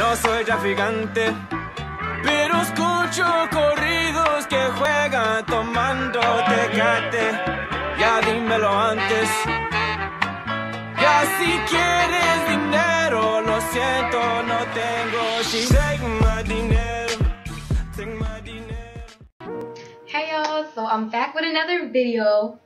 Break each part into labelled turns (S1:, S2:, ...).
S1: No soy traficante, pero escucho corridos que juegan tomando Tecate. Ya dímelo antes. Ya si quieres dinero, lo siento, no tengo. She take my dinero, take my dinero.
S2: Hey y'all, so I'm back with another video.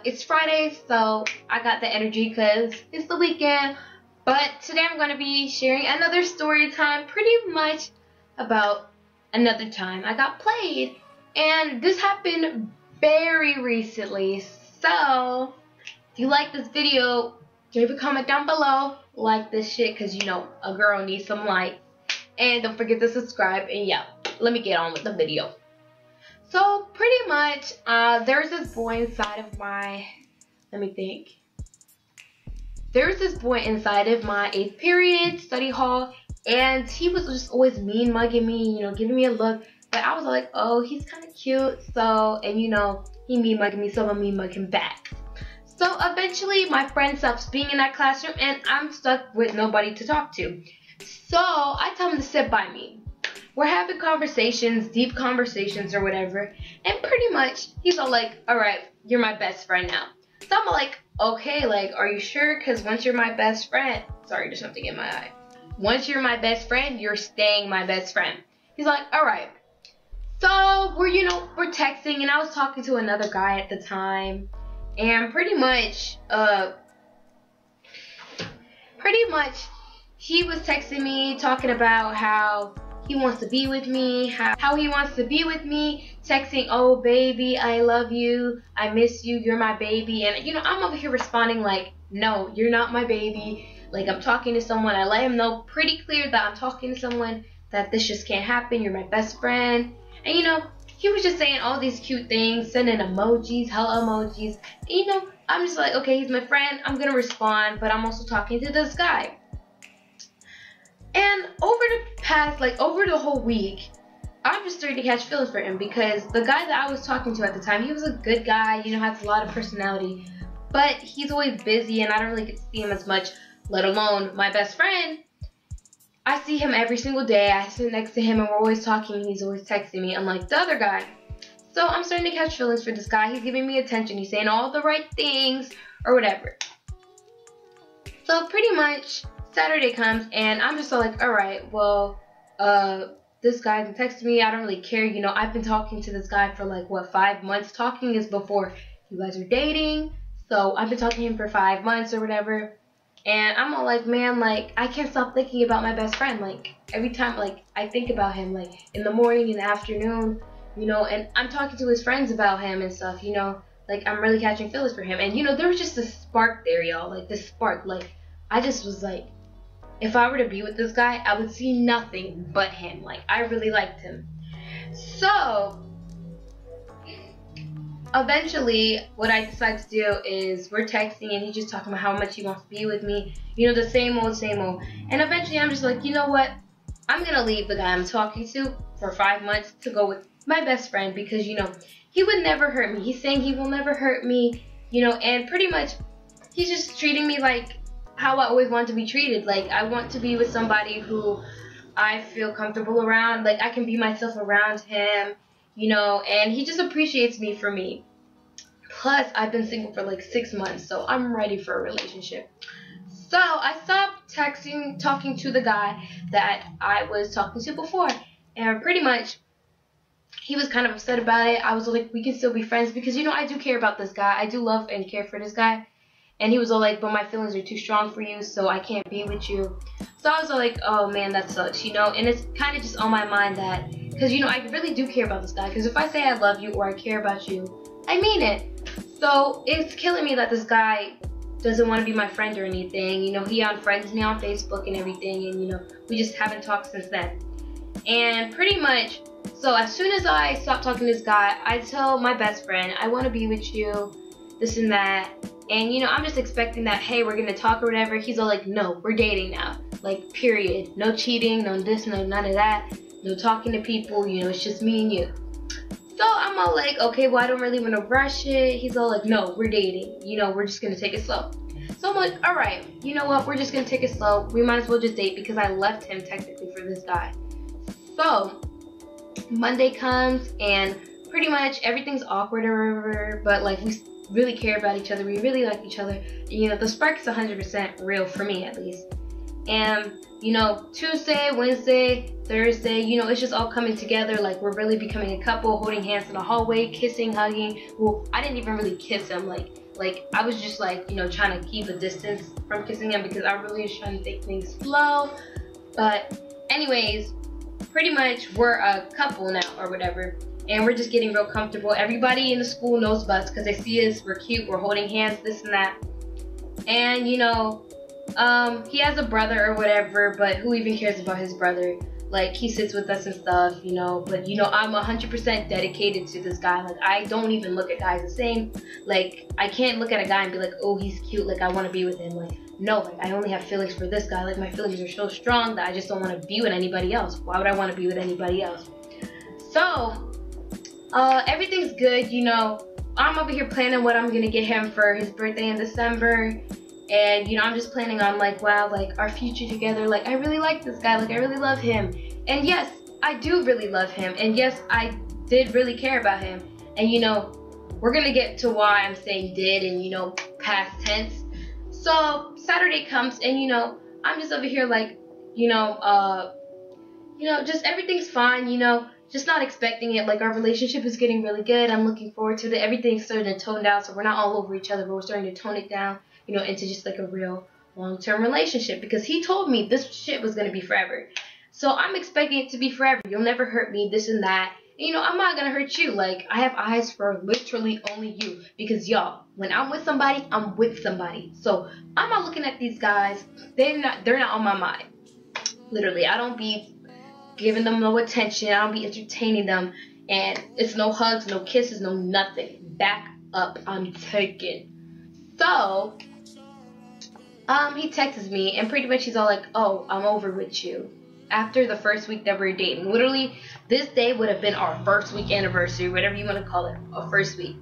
S2: It's Friday, so I got the energy because it's the weekend. But today I'm going to be sharing another story time, pretty much about another time I got played. And this happened very recently. So, if you like this video, leave a comment down below. Like this shit, because you know, a girl needs some likes. And don't forget to subscribe. And yeah, let me get on with the video. So, pretty much, there's this boy inside of my, There's this boy inside of my 8th period study hall, and he was just always mean mugging me, you know, giving me a look. But I was like, oh, he's kind of cute, so, and you know, he mean mugging me, so I'm gonna mean mug him back. So eventually, my friend stops being in that classroom, and I'm stuck with nobody to talk to. So I tell him to sit by me. We're having conversations, deep conversations or whatever, and pretty much he's all like, alright, you're my best friend now. So I'm like, okay, like, are you sure? Because once you're my best friend, sorry, there's something in my eye. Once you're my best friend, you're staying my best friend. He's like, alright. So we're texting, and I was talking to another guy at the time, and pretty much he was texting me, talking about how he wants to be with me, how he wants to be with me, texting, oh baby, I love you, I miss you, you're my baby. And you know, I'm over here responding like, no, you're not my baby. Like, I'm talking to someone. I let him know pretty clear that I'm talking to someone, that this just can't happen, you're my best friend. And you know, he was just saying all these cute things, sending emojis, hella emojis. And you know, I'm just like, okay, he's my friend, I'm gonna respond, but I'm also talking to this guy. And over the whole week, I'm just starting to catch feelings for him, because the guy that I was talking to at the time, he was a good guy, you know, has a lot of personality, but he's always busy and I don't really get to see him as much, let alone my best friend. I see him every single day, I sit next to him and we're always talking, he's always texting me, unlike the other guy. So I'm starting to catch feelings for this guy, he's giving me attention, he's saying all the right things, or whatever. So pretty much, Saturday comes and I'm just like, alright, well, this guy texted me, I don't really care, you know, I've been talking to this guy for like, what, 5 months? Talking is before you guys are dating, so I've been talking to him for 5 months or whatever, and I'm all like, man, like, I can't stop thinking about my best friend, like, every time, like, I think about him, like, in the morning, in the afternoon, you know, and I'm talking to his friends about him and stuff, you know, like, I'm really catching feelings for him, and you know, there was just this spark there, y'all, like, this spark, like, I just was like, if I were to be with this guy, I would see nothing but him. Like, I really liked him. So, eventually, what I decided to do is we're texting and he's just talking about how much he wants to be with me. You know, the same old, same old. And eventually, I'm just like, you know what? I'm going to leave the guy I'm talking to for 5 months to go with my best friend, because, you know, he would never hurt me. He's saying he will never hurt me, you know, and pretty much he's just treating me like how I always want to be treated. Like, I want to be with somebody who I feel comfortable around, like I can be myself around him, you know, and he just appreciates me for me. Plus, I've been single for like 6 months, so I'm ready for a relationship. So I stopped talking to the guy that I was talking to before, and pretty much he was kind of upset about it. I was like, we can still be friends, because you know, I do care about this guy, I do love and care for this guy. And he was all like, but my feelings are too strong for you, so I can't be with you. So I was all like, oh man, that sucks, you know. And it's kind of just on my mind that, because you know, I really do care about this guy. Because if I say I love you or I care about you, I mean it. So it's killing me that this guy doesn't want to be my friend or anything. You know, he unfriends me on Facebook and everything, and you know, we just haven't talked since then. And pretty much, so as soon as I stop talking to this guy, I tell my best friend, I want to be with you, this and that. And you know, I'm just expecting that, hey, we're gonna talk or whatever. He's all like, no, we're dating now. Like, period. No cheating, no this, no none of that. No talking to people, you know, it's just me and you. So I'm all like, okay, well, I don't really want to rush it. He's all like, no, we're dating. You know, we're just gonna take it slow. So I'm like, alright, you know what, we're just gonna take it slow. We might as well just date because I left him technically for this guy. So Monday comes and pretty much everything's awkward or whatever, but like we really care about each other, we really like each other. You know, the spark is 100% real for me at least. And you know, Tuesday, Wednesday, Thursday, you know, it's just all coming together. Like we're really becoming a couple, holding hands in the hallway, kissing, hugging. Well, I didn't even really kiss him. Like I was just like, you know, trying to keep a distance from kissing him because I really was trying to take things slow. But anyways, pretty much we're a couple now or whatever. And we're just getting real comfortable. Everybody in the school knows about us because they see us, we're cute, we're holding hands, this and that. And you know, he has a brother or whatever, but who even cares about his brother? Like, he sits with us and stuff, you know, but you know, I'm 100% dedicated to this guy. Like, I don't even look at guys the same. Like, I can't look at a guy and be like, oh, he's cute, like I want to be with him. Like, no, like I only have feelings for this guy. Like, my feelings are so strong that I just don't want to be with anybody else. Why would I want to be with anybody else? So everything's good, you know. I'm over here planning what I'm gonna get him for his birthday in December. And you know, I'm just planning on like, wow, like our future together. Like, I really like this guy, like I really love him. And yes, I do really love him. And yes, I did really care about him. And you know, we're gonna get to why I'm saying did and you know, past tense. So Saturday comes and you know, I'm just over here like, you know, just everything's fine, you know, just not expecting it. Like, our relationship is getting really good. I'm looking forward to it. Everything's starting to tone down, so we're not all over each other, but we're starting to tone it down, you know, into just like a real long-term relationship, because he told me this shit was gonna be forever. So I'm expecting it to be forever. You'll never hurt me, this and that. And, you know, I'm not gonna hurt you. Like, I have eyes for literally only you, because y'all, when I'm with somebody, I'm with somebody. So I'm not looking at these guys. They're not on my mind. Literally, I don't be giving them no attention. I don't be entertaining them. And it's no hugs, no kisses, no nothing. Back up, I'm taken. So he texts me and pretty much he's all like, oh, I'm over with you. After the first week that we're dating. Literally, this day would have been our first week anniversary, whatever you want to call it, our first week.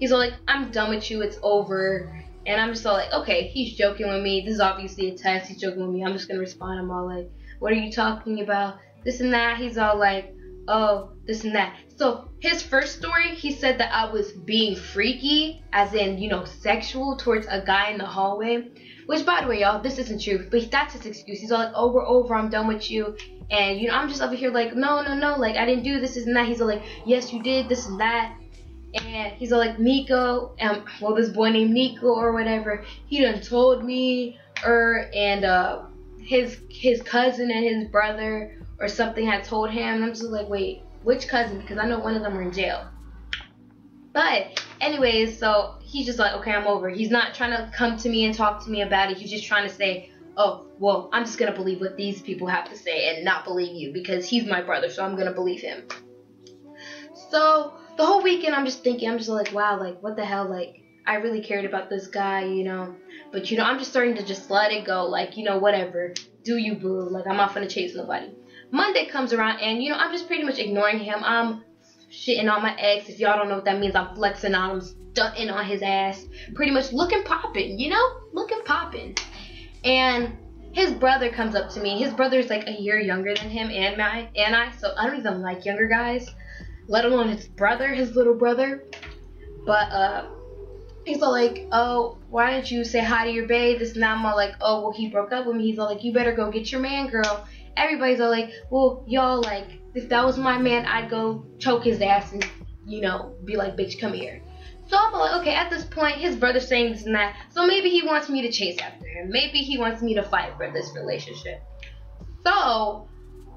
S2: He's all like, I'm done with you, it's over. And I'm just all like, okay, he's joking with me. This is obviously a test, he's joking with me. I'm just going to respond. I'm all like, what are you talking about? This and that. He's all like, oh, this and that. So his first story, he said that I was being freaky, as in, you know, sexual towards a guy in the hallway. Which, by the way, y'all, this isn't true, but that's his excuse. He's all like, oh, we're over, I'm done with you. And, you know, I'm just over here like, no, like, I didn't do this and that. He's all like, yes, you did, this and that. And he's all like, Nico, well, this boy named Nico or whatever, he done told me, and his cousin and his brother or something had told him. And I'm just like, wait, which cousin? Because I know one of them are in jail. But anyways, so he's just like, okay, I'm over. He's not trying to come to me and talk to me about it. He's just trying to say, oh, well, I'm just going to believe what these people have to say and not believe you because he's my brother, so I'm going to believe him. So the whole weekend I'm just thinking, I'm just like, wow, like, what the hell? Like, I really cared about this guy, you know. But, you know, I'm just starting to just let it go. Like, you know, whatever. Do you, boo. Like, I'm not going to chase nobody. Monday comes around and, you know, I'm just pretty much ignoring him. I'm shitting on my ex. If y'all don't know what that means, I'm flexing on him, stunting on his ass. Pretty much looking poppin', you know? Looking poppin'. And his brother comes up to me. His brother's like a year younger than him and I. So I don't even like younger guys, let alone his brother, his little brother. But he's all like, oh, why didn't you say hi to your babe? This and that. I'm all like, oh, well, he broke up with me. He's all like, you better go get your man, girl. Everybody's all like, well, y'all, like, if that was my man, I'd go choke his ass and, you know, be like, bitch, come here. So I'm like, okay, at this point, his brother's saying this and that, so maybe he wants me to chase after him. Maybe he wants me to fight for this relationship. So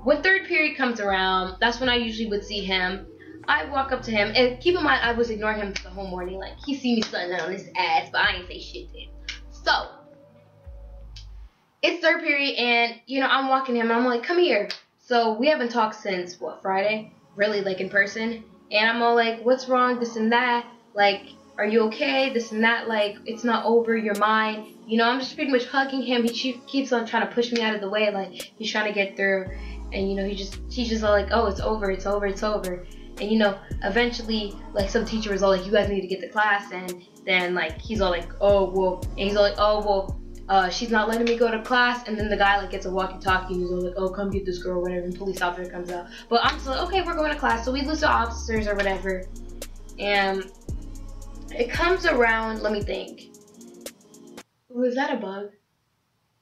S2: when third period comes around, that's when I usually would see him. I walk up to him, and keep in mind, I was ignoring him the whole morning. Like, he see me stunting on his ass, but I ain't say shit to him. So it's third period, and, you know, I'm walking him, and I'm like, come here. So we haven't talked since, what, Friday? Really, like, in person. And I'm all like, what's wrong, this and that? Like, are you okay? This and that, like, it's not over, you're mine. You know, I'm just pretty much hugging him. He keeps on trying to push me out of the way, like, he's trying to get through. And, you know, he's just all like, oh, it's over, it's over, it's over. And, you know, eventually, like, some teacher was all like, you guys need to get to class. And then like he's all like, oh well, and he's all like, oh well, she's not letting me go to class. And then the guy like gets a walkie-talkie and he's all like, oh, come get this girl or whatever, and police officer comes out. But I'm just like, okay, we're going to class. So we lose the officers or whatever, and it comes around, let me think. Was that a bug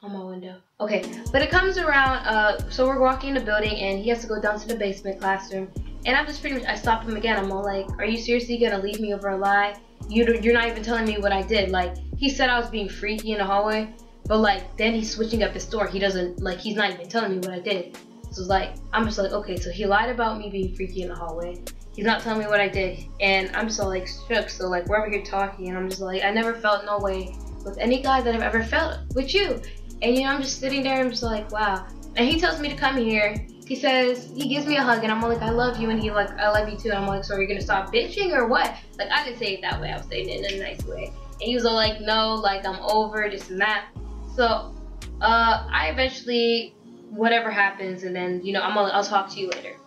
S2: on my window? Okay, but it comes around, so we're walking in the building and he has to go down to the basement classroom. And I'm just pretty much, I stopped him again. I'm all like, are you seriously gonna leave me over a lie? You're not even telling me what I did. Like, he said I was being freaky in the hallway, but like, then he's switching up his story. He doesn't, like, he's not even telling me what I did. So it's like, I'm just like, okay, so he lied about me being freaky in the hallway. He's not telling me what I did. And I'm just all like shook. So like, we're over here talking and I'm just like, I never felt no way with any guy that I've ever felt with you. And you know, I'm just sitting there, I'm just like, wow. And he tells me to come here. He says, he gives me a hug and I'm like, I love you. And he like, I love you too. And I'm like, so are you gonna stop bitching or what? Like, I didn't say it that way, I was saying it in a nice way. And he was all like, no, like, I'm over this and that. So I eventually, whatever happens, and then, you know, I'll talk to you later.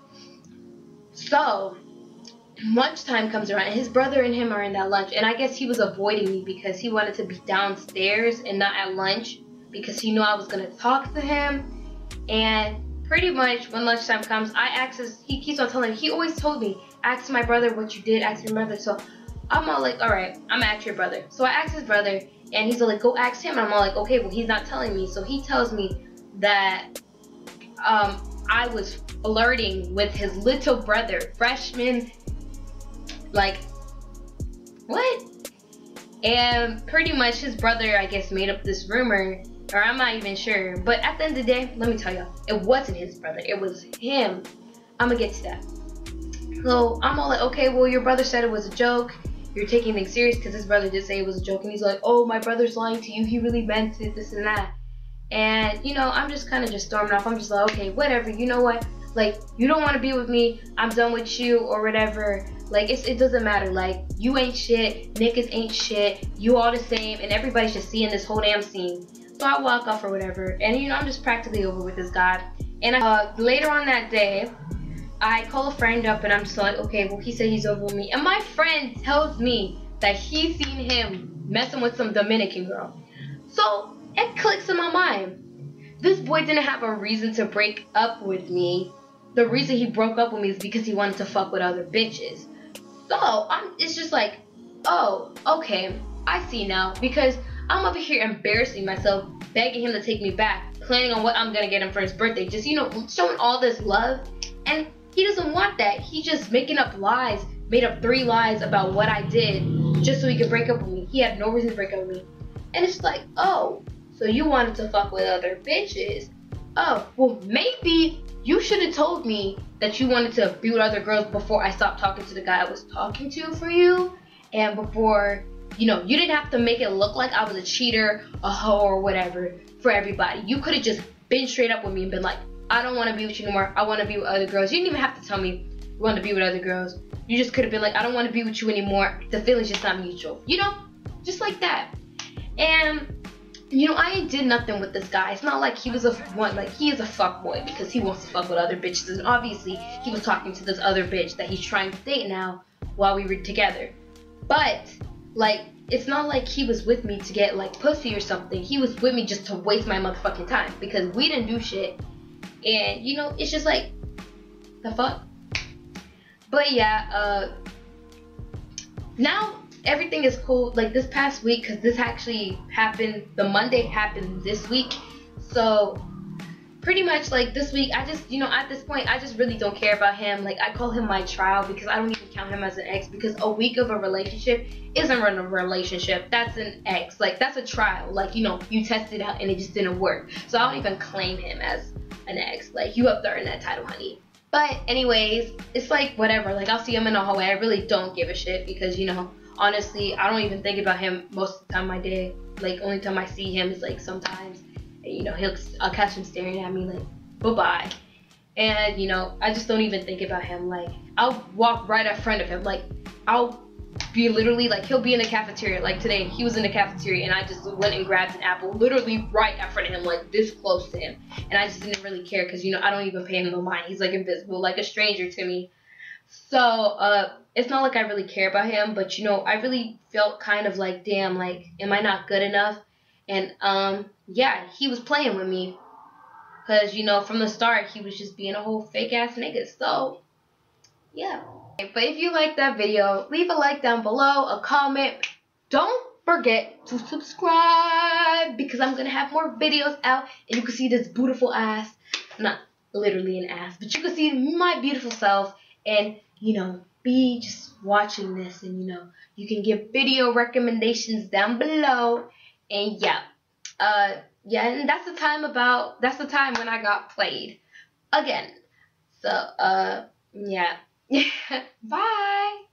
S2: So lunchtime comes around and his brother and him are in that lunch, and I guess he was avoiding me because he wanted to be downstairs and not at lunch because he knew I was gonna talk to him. And pretty much when lunchtime comes, I ask he keeps on telling me, he always told me, ask my brother what you did, ask your brother. So I'm all like, all right, I'm gonna ask your brother. So I asked his brother and he's all like, go ask him. And I'm all like, okay, well, he's not telling me. So he tells me that I was flirting with his little brother, freshman, like, what? And pretty much his brother, I guess, made up this rumor, or I'm not even sure. But at the end of the day, let me tell you, it wasn't his brother, it was him. I'm gonna get to that. So I'm all like, okay, well, your brother said it was a joke. You're taking things serious, because his brother did say it was a joke. And he's like, oh, my brother's lying to you. He really meant it, this and that. And, you know, I'm just kind of just storming off. I'm just like, okay, whatever. You know what? Like, you don't want to be with me. I'm done with you or whatever. Like, it doesn't matter. Like, you ain't shit. Niggas ain't shit. You all the same. And everybody's just seeing this whole damn scene. So I walk off or whatever. And, you know, I'm just practically over with this guy. And later on that day, I call a friend up and I'm just like, okay, well, he said he's over with me. And my friend tells me that he's seen him messing with some Dominican girl. So it clicks in my mind. This boy didn't have a reason to break up with me. The reason he broke up with me is because he wanted to fuck with other bitches. So it's just like, oh, okay, I see now. Because I'm over here embarrassing myself, begging him to take me back, planning on what I'm gonna get him for his birthday. Just, you know, showing all this love. And he doesn't want that. He just making up lies, made up 3 lies about what I did just so he could break up with me. He had no reason to break up with me. And it's like, oh, so you wanted to fuck with other bitches. Oh, well, maybe you should have told me that you wanted to be with other girls before I stopped talking to the guy I was talking to for you. And before, you know, you didn't have to make it look like I was a cheater, a hoe, or whatever for everybody. You could have just been straight up with me and been like, I don't want to be with you anymore. I want to be with other girls. You didn't even have to tell me you want to be with other girls. You just could have been like, I don't want to be with you anymore. The feeling's just not mutual. You know? Just like that. And, you know, I ain't did nothing with this guy. It's not like he was he is a fuckboy because he wants to fuck with other bitches. And obviously, he was talking to this other bitch that he's trying to date now while we were together. But, like, it's not like he was with me to get, like, pussy or something. He was with me just to waste my motherfucking time because we didn't do shit. And, you know, it's just like, the fuck? But yeah, now everything is cool. Like, this past week, because this actually happened, the Monday happened this week. So, pretty much, like, this week, I just, you know, at this point, I just really don't care about him. Like, I call him my trial because I don't even count him as an ex, because a week of a relationship isn't a relationship. That's an ex. Like, that's a trial. Like, you know, you tested out and it just didn't work. So I don't even claim him as an ex. Like, you up there in that title, honey. But anyways, it's like whatever. Like, I'll see him in the hallway. I really don't give a shit because, you know, honestly, I don't even think about him most of the time of my day. Like, only time I see him is like sometimes, and, you know, I'll catch him staring at me like, bye-bye. And, you know, I just don't even think about him. Like, I'll walk right in front of him. Like, I'll be literally, like, he'll be in the cafeteria. Like, today, he was in the cafeteria, and I just went and grabbed an apple, literally right in front of him, like, this close to him. And I just didn't really care, because, you know, I don't even pay him no mind. He's, like, invisible, like a stranger to me. So it's not like I really care about him, but you know, I really felt kind of like, damn, like, am I not good enough? And yeah, he was playing with me, cause you know, from the start he was just being a whole fake ass nigga. So yeah. But if you like that video, leave a like down below, a comment. Don't forget to subscribe, because I'm gonna have more videos out, and you can see this beautiful ass. Not literally an ass, but you can see my beautiful self, and you know, be just watching this, and you know, you can give video recommendations down below. And yeah, yeah, and that's the time when I got played again. So yeah. Bye.